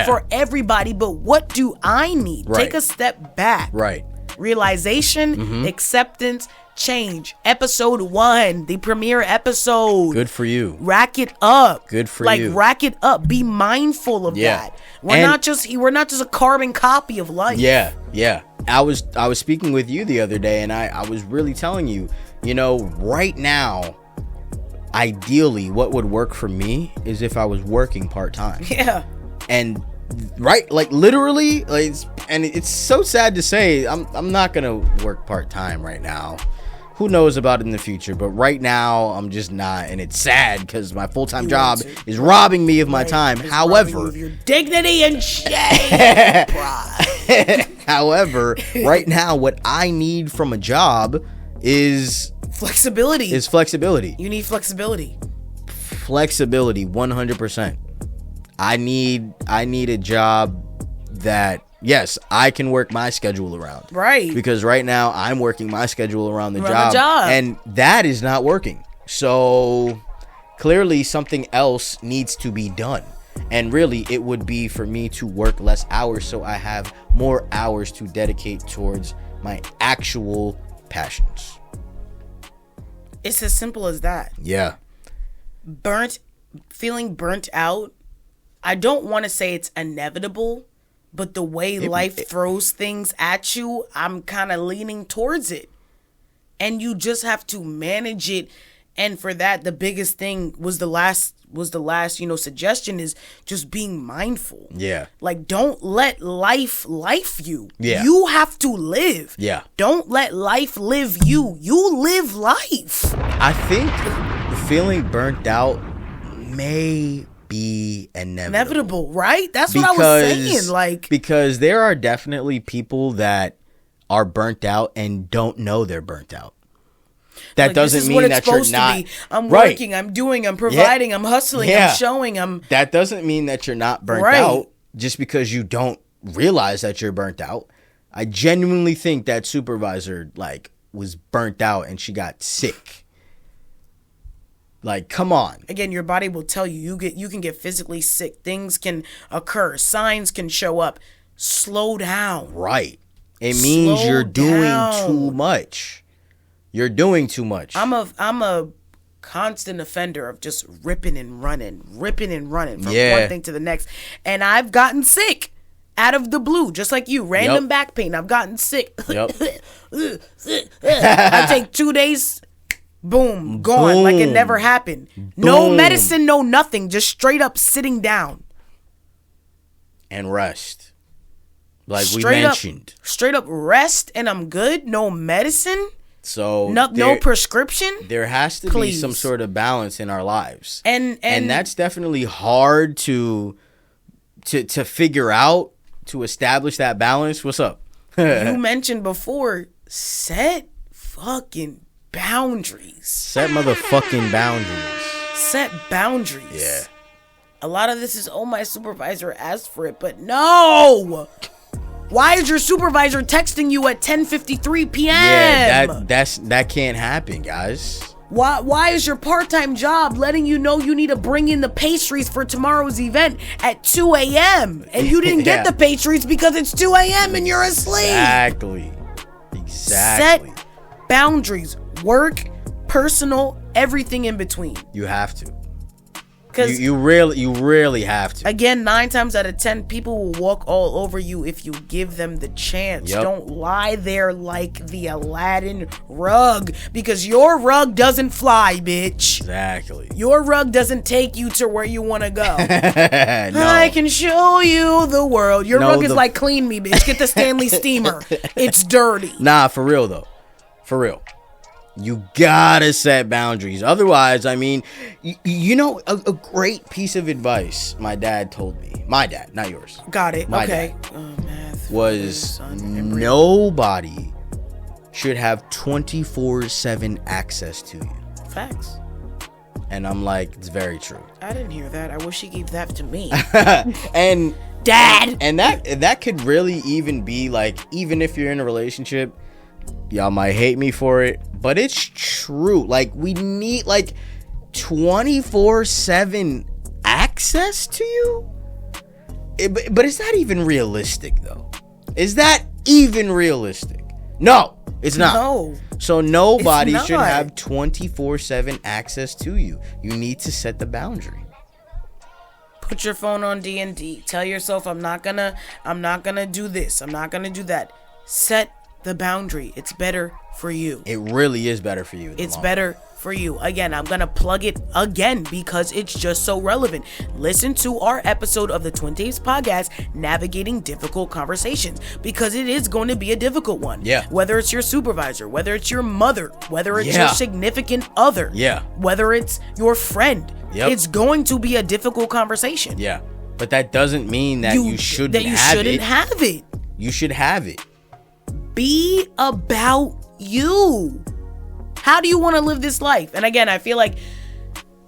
Speaker 1: for everybody, but what do I need? Take a step back. Realization, acceptance, change. Episode 1, the premiere episode.
Speaker 3: Good for you.
Speaker 1: Rack it up.
Speaker 3: Good for you.
Speaker 1: Rack it up. Be mindful of that. We're not just a carbon copy of life.
Speaker 3: Yeah. I was speaking with you the other day, and I was really telling you, right now, ideally, what would work for me is if I was working part-time.
Speaker 1: Yeah.
Speaker 3: And literally, and it's so sad to say, I'm not gonna work part-time right now. Who knows about it in the future, but right now I'm just not, and it's sad because my full-time job is robbing me of my time. However,
Speaker 1: of your dignity and shame.
Speaker 3: However, right now what I need from a job is
Speaker 1: flexibility. You need flexibility.
Speaker 3: 100%. I need a job that, yes, I can work my schedule around.
Speaker 1: Right.
Speaker 3: Because right now I'm working my schedule around the job. And that is not working. So clearly something else needs to be done. And really it would be for me to work less hours so I have more hours to dedicate towards my actual passions.
Speaker 1: It's as simple as that.
Speaker 3: Yeah.
Speaker 1: Feeling burnt out. I don't want to say it's inevitable, but the way life throws things at you, I'm kind of leaning towards it. And you just have to manage it. And for that, the biggest thing was the last suggestion is just being mindful.
Speaker 3: Yeah.
Speaker 1: Like, don't let life you.
Speaker 3: Yeah.
Speaker 1: You have to live.
Speaker 3: Yeah.
Speaker 1: Don't let life live you. You live life.
Speaker 3: I think feeling burnt out may be inevitable,
Speaker 1: right? That's what I was saying.
Speaker 3: Because there are definitely people that are burnt out and don't know they're burnt out. That doesn't mean that you're not.
Speaker 1: I'm working, I'm doing, I'm providing, I'm hustling, I'm showing,
Speaker 3: That doesn't mean that you're not burnt out just because you don't realize that you're burnt out. I genuinely think that supervisor was burnt out and she got sick. Come on.
Speaker 1: Again, your body will tell you can get physically sick. Things can occur. Signs can show up. Slow down.
Speaker 3: Right. It means you're doing too much. You're doing too much.
Speaker 1: I'm a constant offender of just ripping and running from one thing to the next. And I've gotten sick out of the blue, just like you. Random back pain. I've gotten sick.
Speaker 3: Yep.
Speaker 1: I take 2 days. Boom, gone, like it never happened. Boom. No medicine, no nothing, just straight up sitting down.
Speaker 3: And rest. We mentioned.
Speaker 1: Straight up rest and I'm good, no medicine.
Speaker 3: So
Speaker 1: no prescription.
Speaker 3: There has to be some sort of balance in our lives. And that's definitely hard to figure out, to establish that balance. What's up?
Speaker 1: You mentioned before, set fucking boundaries.
Speaker 3: Set motherfucking boundaries.
Speaker 1: Set boundaries.
Speaker 3: Yeah.
Speaker 1: A lot of this is, my supervisor asked for it, but no. Why is your supervisor texting you at 10:53 p.m.?
Speaker 3: Yeah, that can't happen, guys.
Speaker 1: Why is your part-time job letting you know you need to bring in the pastries for tomorrow's event at 2 a.m. and you didn't get the pastries because it's 2 a.m. and you're asleep?
Speaker 3: Exactly.
Speaker 1: Set boundaries. Work, personal, everything in between.
Speaker 3: You have to. Because you really have to.
Speaker 1: Again, 9 times out of 10, people will walk all over you if you give them the chance. Yep. Don't lie there like the Aladdin rug, because your rug doesn't fly, bitch.
Speaker 3: Exactly.
Speaker 1: Your rug doesn't take you to where you want to go.
Speaker 3: No.
Speaker 1: I can show you the world. Your rug is like, clean me, bitch. Get the Stanley steamer. It's dirty.
Speaker 3: Nah, for real though. For real. You gotta set boundaries. Otherwise, a great piece of advice my dad told me. My dad, not yours.
Speaker 1: Got it.
Speaker 3: My
Speaker 1: okay.
Speaker 3: Dad was nobody should have 24/7 access to you.
Speaker 1: Facts.
Speaker 3: And I'm like, it's very true.
Speaker 1: I didn't hear that. I wish he gave that to me.
Speaker 3: And
Speaker 1: Dad.
Speaker 3: And that could really even be even if you're in a relationship, y'all might hate me for it, but it's true. We need 24/7 access to you. But is that even realistic though? Is that even realistic? No, it's not.
Speaker 1: No.
Speaker 3: So nobody should have 24/7 access to you. You need to set the boundary.
Speaker 1: Put your phone on D&D. Tell yourself, I'm not gonna do this. I'm not gonna do that. Set the boundary. It's better for you.
Speaker 3: It really is better for you.
Speaker 1: It's better for you. Again, I'm gonna plug it again because it's just so relevant. Listen to our episode of the Twin Tapes podcast, Navigating Difficult Conversations, because it is going to be a difficult one.
Speaker 3: Yeah.
Speaker 1: Whether it's your supervisor, whether it's your mother, whether it's your significant other, whether it's your friend, it's going to be a difficult conversation.
Speaker 3: Yeah. But that doesn't mean that you shouldn't have it. You should have it.
Speaker 1: Be about you. How do you want to live this life? And again, I feel like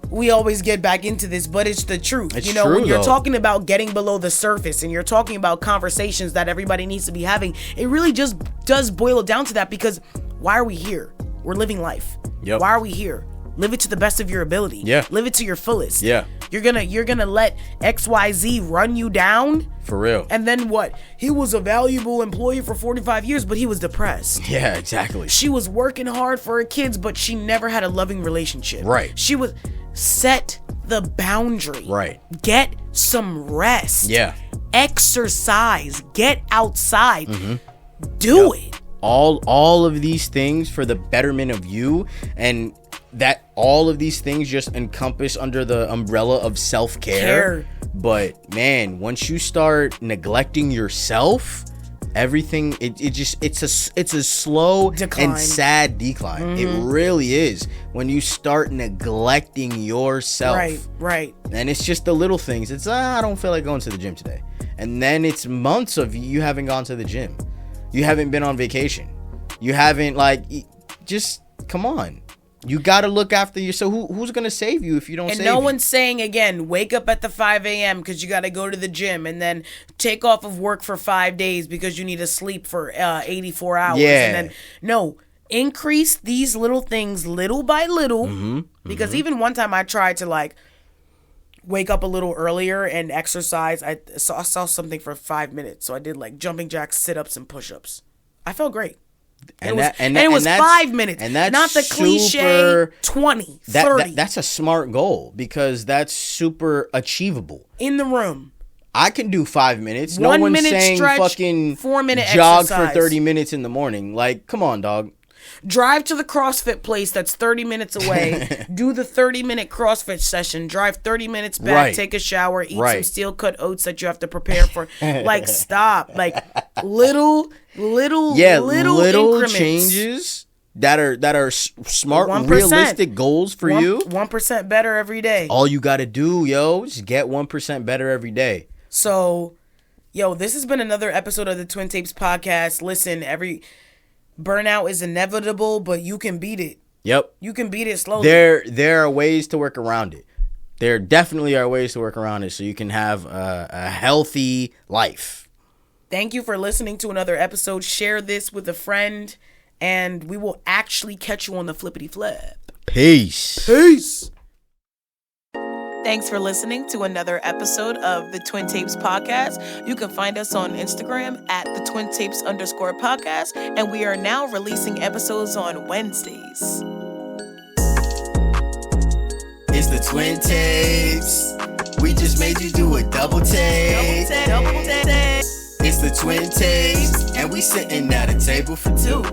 Speaker 1: we always get back into this, but it's the truth.
Speaker 3: It's true,
Speaker 1: when you're
Speaker 3: though.
Speaker 1: talking about getting below the surface and you're talking about conversations that everybody needs to be having, it really just does boil it down to that, because why are we here? We're living life.
Speaker 3: Yep.
Speaker 1: Why are we here? Live it to the best of your ability.
Speaker 3: Yeah.
Speaker 1: Live it to your fullest.
Speaker 3: Yeah.
Speaker 1: You're gonna let XYZ run you down?
Speaker 3: For real.
Speaker 1: And then what? He was a valuable employee for 45 years, but he was depressed.
Speaker 3: Yeah, exactly.
Speaker 1: She was working hard for her kids, but she never had a loving relationship.
Speaker 3: Right.
Speaker 1: She was set the boundary.
Speaker 3: Right.
Speaker 1: Get some rest.
Speaker 3: Yeah.
Speaker 1: Exercise. Get outside. Do it.
Speaker 3: All of these things for the betterment of you, and that all of these things just encompass under the umbrella of self-care. But man, once you start neglecting yourself, everything it's a slow decline. And sad decline. It really is when you start neglecting yourself.
Speaker 1: Right.
Speaker 3: And it's just the little things. It's I don't feel like going to the gym today. And then it's months of you haven't gone to the gym. You haven't been on vacation. You haven't just come on. You got to look after yourself. Who's going to save you if you don't save you?
Speaker 1: And no one's saying, again, wake up at the 5 a.m. because you got to go to the gym and then take off of work for 5 days because you need to sleep for 84 hours.
Speaker 3: Yeah.
Speaker 1: And then, no, increase these little things little by little. Because even one time I tried to, like, wake up a little earlier and exercise. I saw something for 5 minutes. So I did, like, jumping jacks, sit-ups, and push-ups. I felt great. And it was 5 minutes, and that's not the cliche 20, 30.
Speaker 3: That's a smart goal because that's super achievable.
Speaker 1: In the room.
Speaker 3: I can do 5 minutes.
Speaker 1: 1
Speaker 3: no one's
Speaker 1: minute
Speaker 3: saying
Speaker 1: stretch,
Speaker 3: fucking
Speaker 1: 4 minute
Speaker 3: jog
Speaker 1: exercise.
Speaker 3: for 30 minutes in the morning. Like, come on, dog.
Speaker 1: Drive to the CrossFit place that's 30 minutes away. Do the 30-minute CrossFit session. Drive 30 minutes back.
Speaker 3: Right.
Speaker 1: Take a shower. Eat some steel-cut oats that you have to prepare for. Like, stop. Like, little increments.
Speaker 3: Changes that are smart,
Speaker 1: 1%.
Speaker 3: realistic goals for you.
Speaker 1: 1% better every day.
Speaker 3: All you got to do, just get 1% better every day.
Speaker 1: So, this has been another episode of the Twin Tapes podcast. Listen, burnout is inevitable, but you can beat it.
Speaker 3: Yep.
Speaker 1: You can beat it slowly.
Speaker 3: There are ways to work around it. There definitely are ways to work around it so you can have a healthy life.
Speaker 1: Thank you for listening to another episode. Share this with a friend, and we will actually catch you on the flippity flip.
Speaker 3: Peace.
Speaker 1: Peace. Thanks for listening to another episode of the Twin Tapes podcast. You can find us on Instagram at the Twin Tapes _podcast, and we are now releasing episodes on Wednesdays.
Speaker 2: It's the Twin Tapes. We just made you do a double take. Double take. It's the Twin Tapes, and we sitting at a table for two.